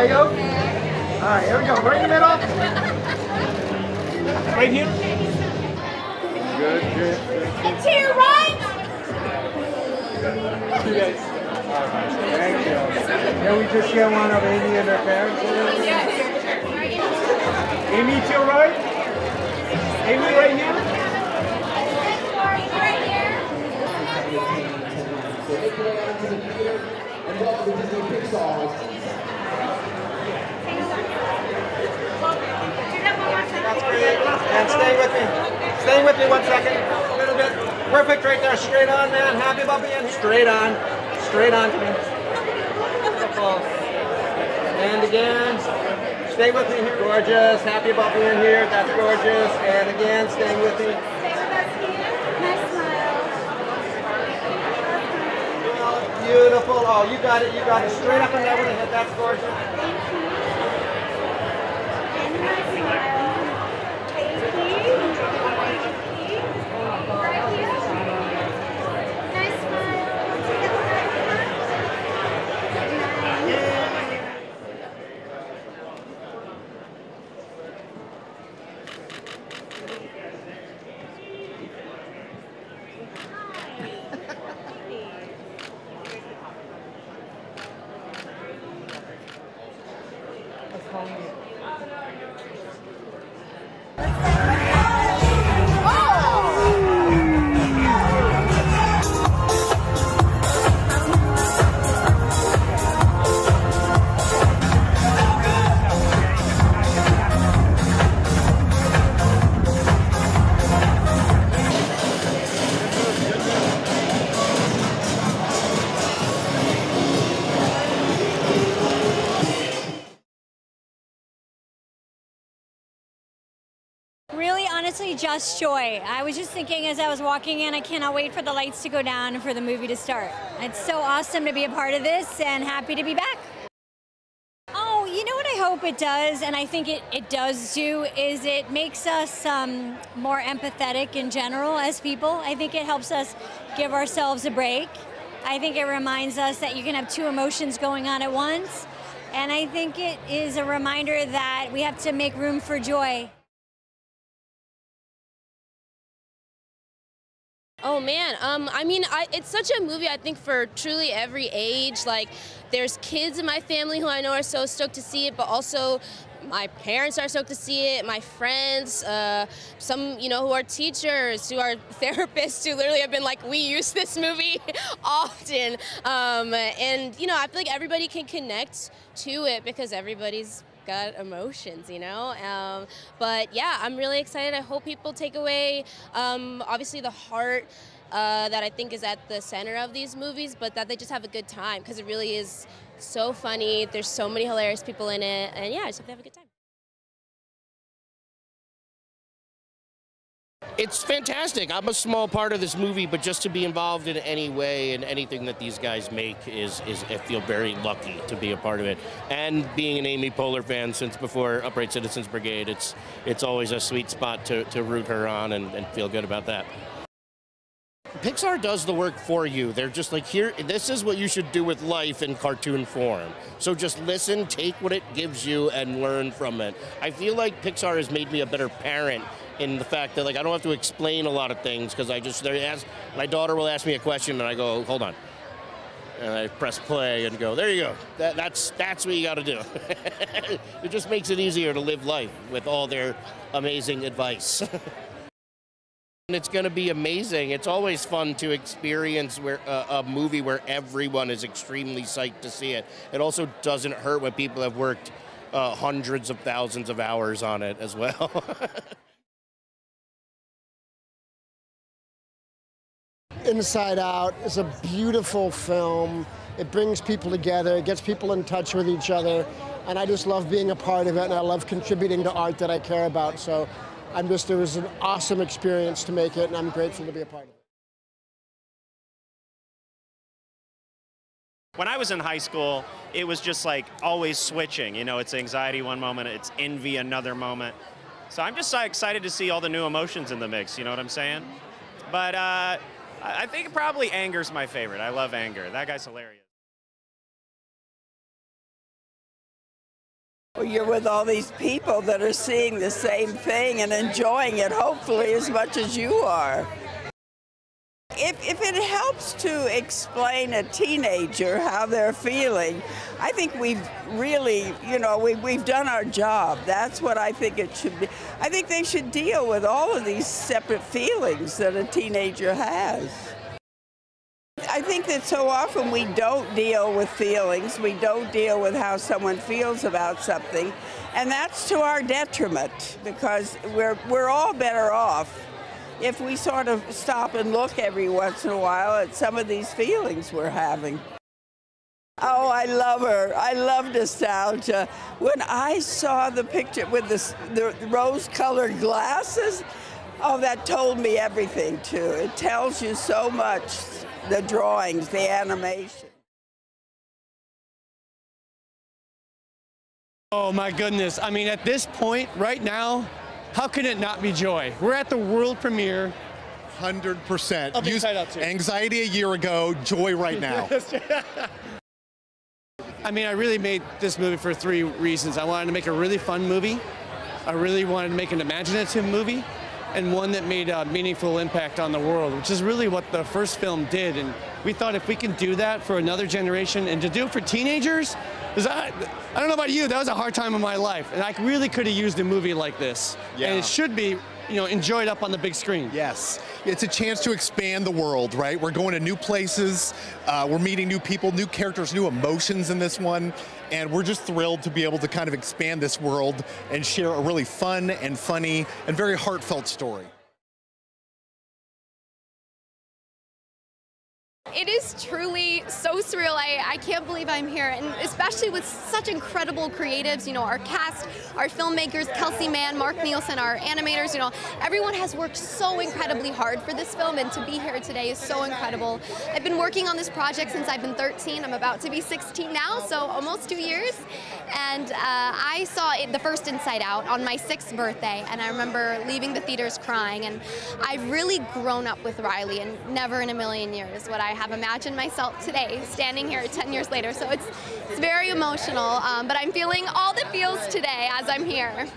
Sarayu. All right, here we go. Right in the middle. Right here. Good. And to your right. Yes. All right. Thank you. Can we just get one of Amy and her parents? Amy to your right. Amy right here. And welcome to Disney Pixar. That's great. And stay with me. Stay with me 1 second. A little bit. Perfect right there. Straight on, man. Happy about being here. Straight on. Straight on to me. Beautiful. And again. Stay with me here. Gorgeous. Happy about being here. That's gorgeous. And again, staying with me. Beautiful. Oh, you got it. You got it. Straight up and over the head. That's gorgeous. And my smile. Thank you. Right here. Nice smile. Really, honestly, just joy. I was just thinking as I was walking in, I cannot wait for the lights to go down and for the movie to start. It's so awesome to be a part of this and happy to be back. Oh, you know what I hope it does, and I think it does do, is it makes us more empathetic in general as people. I think it helps us give ourselves a break. I think it reminds us that you can have two emotions going on at once. And I think it is a reminder that we have to make room for joy. Oh man, I mean, it's such a movie, I think, for truly every age. Like, there's kids in my family who I know are so stoked to see it, but also my parents are stoked to see it, my friends, some, you know, who are teachers, who are therapists, who literally have been like, we use this movie often. And, you know, I feel like everybody can connect to it because everybody's got emotions, you know. But yeah, I'm really excited. I hope people take away obviously the heart that I think is at the center of these movies, but that they just have a good time because it really is so funny. There's so many hilarious people in it, and yeah, I just hope they have a good time. It's fantastic. I'm a small part of this movie, but just to be involved in any way in anything that these guys make is I feel very lucky to be a part of it. And being an Amy Poehler fan since before Upright Citizens Brigade, it's always a sweet spot to root her on and feel good about that. Pixar does the work for you. They're just like, here, this is what you should do with life in cartoon form. So just listen, take what it gives you, and learn from it. I feel like Pixar has made me a better parent in the fact that, like, I don't have to explain a lot of things because my daughter will ask me a question and I go, hold on. And I press play and go, there you go. That's what you got to do. It just makes it easier to live life with all their amazing advice. It's going to be amazing. It's always fun to experience a movie where everyone is extremely psyched to see it. It also doesn't hurt when people have worked hundreds of thousands of hours on it as well. Inside Out is a beautiful film. It brings people together, it gets people in touch with each other, and I just love being a part of it, and I love contributing to art that I care about. So it was an awesome experience to make it, and I'm grateful to be a part of it. When I was in high school, it was just like always switching. You know, it's anxiety one moment, it's envy another moment. So I'm just so excited to see all the new emotions in the mix, you know what I'm saying? But I think probably anger's my favorite. I love anger. That guy's hilarious. you're with all these people that are seeing the same thing and enjoying it, hopefully, as much as you are. If it helps to explain a teenager how they're feeling, I think we've really, we've done our job. That's what I think it should be. I think they should deal with all of these separate feelings that a teenager has. I think that so often we don't deal with feelings, we don't deal with how someone feels about something, and that's to our detriment, because we're all better off if we sort of stop and look every once in a while at some of these feelings we're having. Oh, I love her. I love nostalgia. When I saw the picture with the rose-colored glasses, oh, that told me everything, too. It tells you so much, the drawings, the animation. Oh, my goodness. I mean, at this point, right now, how can it not be joy? We're at the world premiere. 100%. Of Inside Out 2. Anxiety a year ago, joy right now. I mean, I really made this movie for 3 reasons. I wanted to make a really fun movie. I really wanted to make an imaginative movie, and one that made a meaningful impact on the world, which is really what the first film did. And we thought if we can do that for another generation, and to do it for teenagers, because I don't know about you, that was a hard time in my life, and I really could have used a movie like this. Yeah. And it should be, enjoyed up on the big screen. Yes, it's a chance to expand the world, right? We're going to new places, we're meeting new people, new characters, new emotions in this one, and we're just thrilled to be able to kind of expand this world and share a really fun and funny and very heartfelt story. It is truly so surreal. I can't believe I'm here, and especially with such incredible creatives, our cast, our filmmakers, Kelsey, Mann, Mark Nielsen, our animators, everyone has worked so incredibly hard for this film, and to be here today is so incredible. I've been working on this project since I've been 13. I'm about to be 16 now, so almost 2 years. And I saw the first Inside Out on my 6th birthday, and I remember leaving the theaters crying, and I've really grown up with Riley, and never in a million years would I have imagined myself today standing here 10 years later. So it's very emotional, but I'm feeling all the feels today as I'm here.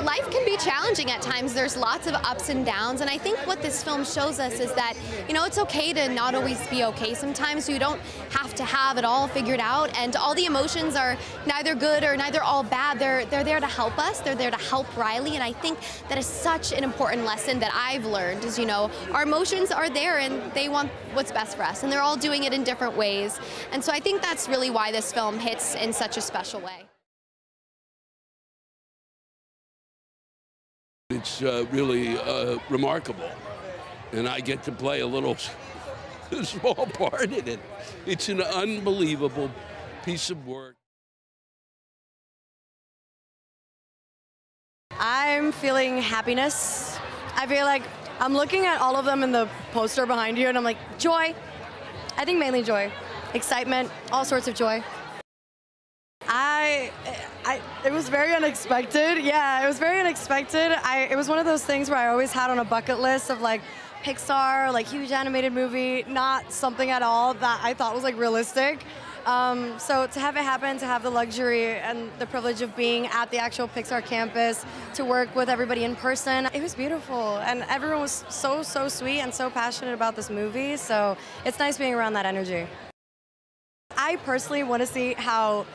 Life can be challenging at times. There's lots of ups and downs, and I think what this film shows us is that, it's okay to not always be okay. Sometimes you don't have to have it all figured out, and all the emotions are neither good or neither all bad. They're there to help us. They're there to help Riley, and I think that is such an important lesson that I've learned is, our emotions are there and they want what's best for us, and they're all doing it in different ways. And so I think that's really why this film hits in such a special way. It's really remarkable, and I get to play a little small part in it. It's an unbelievable piece of work. I'm feeling happiness. I feel like I'm looking at all of them in the poster behind you, and I'm like, joy. I think mainly joy. Excitement, all sorts of joy. It was very unexpected. Yeah, it was very unexpected. It was one of those things where I always had on a bucket list of like Pixar, like huge animated movie, not something at all that I thought was like realistic. So to have it happen, to have the luxury and the privilege of being at the actual Pixar campus, to work with everybody in person, it was beautiful. And everyone was so sweet and so passionate about this movie. So it's nice being around that energy. I personally want to see how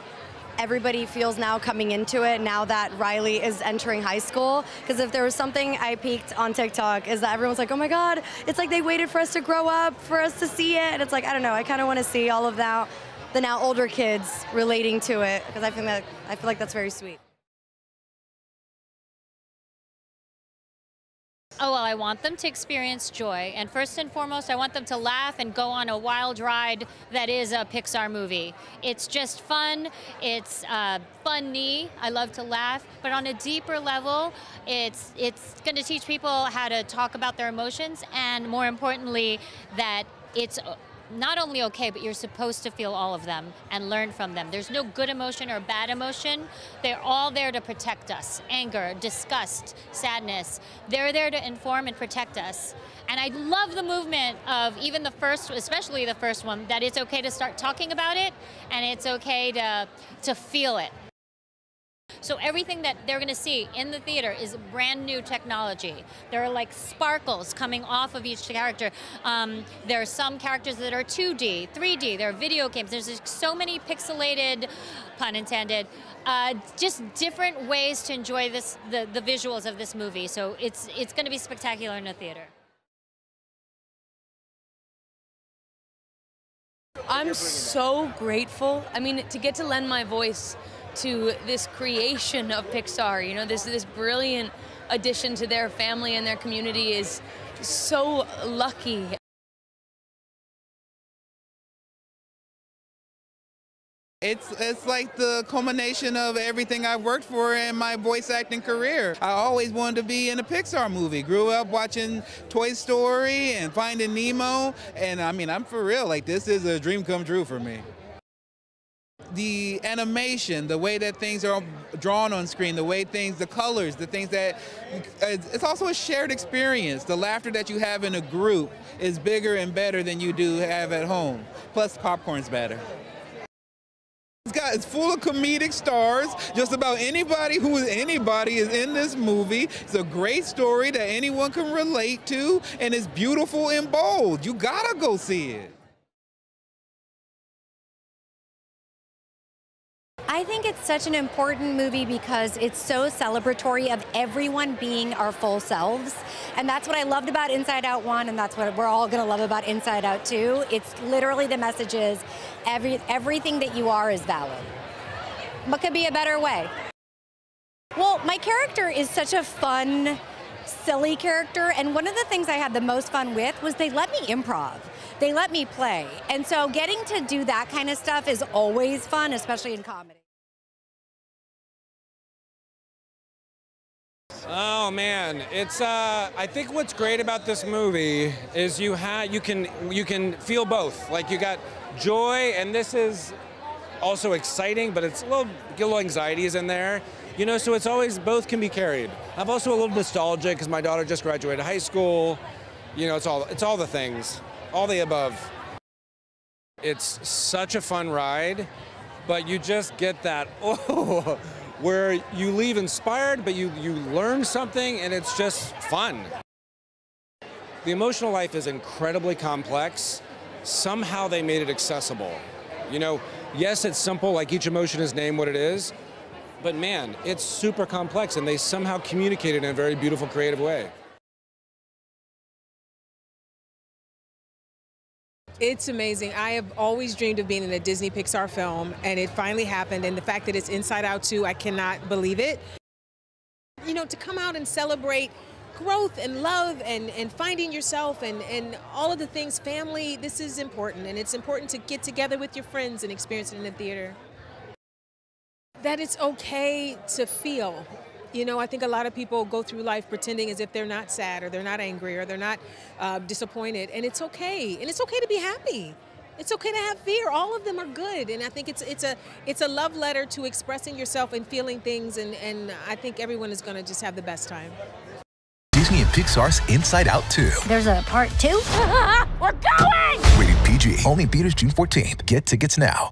everybody feels now coming into it, now that Riley is entering high school. Because if there was something I peaked on TikTok is that everyone's like, oh my God, it's like they waited for us to grow up, for us to see it. And it's like, I don't know, I kind of want to see all of that, the now older kids relating to it, because I feel like that's very sweet. Oh, well, I want them to experience joy. And first and foremost, I want them to laugh and go on a wild ride that is a Pixar movie. It's just fun. It's funny. I love to laugh. But on a deeper level, it's going to teach people how to talk about their emotions, and more importantly, that it's not only okay, but you're supposed to feel all of them and learn from them. There's no good emotion or bad emotion. They're all there to protect us. Anger, disgust, sadness. They're there to inform and protect us. And I love the movement of even the first, especially the first one, that it's okay to start talking about it, and it's okay to feel it. So everything that they're going to see in the theater is brand new technology. There are like sparkles coming off of each character. There are some characters that are 2D, 3D. There are video games. There's just so many pixelated, pun intended, just different ways to enjoy this, the visuals of this movie. So it's going to be spectacular in the theater. I'm so grateful. I mean, to get to lend my voice to this creation of Pixar, you know, this brilliant addition to their family and their community is so lucky. It's like the culmination of everything I've worked for in my voice acting career. I always wanted to be in a Pixar movie. Grew up watching Toy Story and Finding Nemo, and I mean, I'm for real, like this is a dream come true for me. The animation, the way that things are drawn on screen, the way things, the colors, the things that, it's also a shared experience. The laughter that you have in a group is bigger and better than you do have at home. Plus, popcorn's better. It's full of comedic stars. Just about anybody who is anybody is in this movie. It's a great story that anyone can relate to, and it's beautiful and bold. You gotta go see it. I think it's such an important movie because it's so celebratory of everyone being our full selves. And that's what I loved about Inside Out 1, and that's what we're all gonna love about Inside Out 2. It's literally the message is everything that you are is valid. What could be a better way? Well, my character is such a fun, silly character, and one of the things I had the most fun with was they let me improv. They let me play. And so getting to do that kind of stuff is always fun, especially in comedy. Oh man, it's I think what's great about this movie is you can feel both. Like you got joy, and this is also exciting, but it's a little anxieties in there. You know, so it's always, both can be carried. I'm also a little nostalgic because my daughter just graduated high school. You know, it's all the things, all the above. It's such a fun ride, but you just get that, oh, where you leave inspired, but you learn something, and it's just fun. The emotional life is incredibly complex. Somehow they made it accessible. You know, yes, it's simple, like each emotion is named what it is, but man, it's super complex, and they somehow communicate it in a very beautiful, creative way. It's amazing. I have always dreamed of being in a Disney Pixar film, and it finally happened. And the fact that it's Inside Out 2, I cannot believe it. You know, to come out and celebrate growth and love and finding yourself and all of the things, family, this is important. And it's important to get together with your friends and experience it in the theater. That it's okay to feel. You know, I think a lot of people go through life pretending as if they're not sad or they're not angry or they're not disappointed, and it's okay. And it's okay to be happy. It's okay to have fear. All of them are good, and I think it's a love letter to expressing yourself and feeling things, and I think everyone is going to just have the best time. Disney and Pixar's Inside Out 2. There's a part 2? We're going! Rated PG. Only in theaters June 14th. Get tickets now.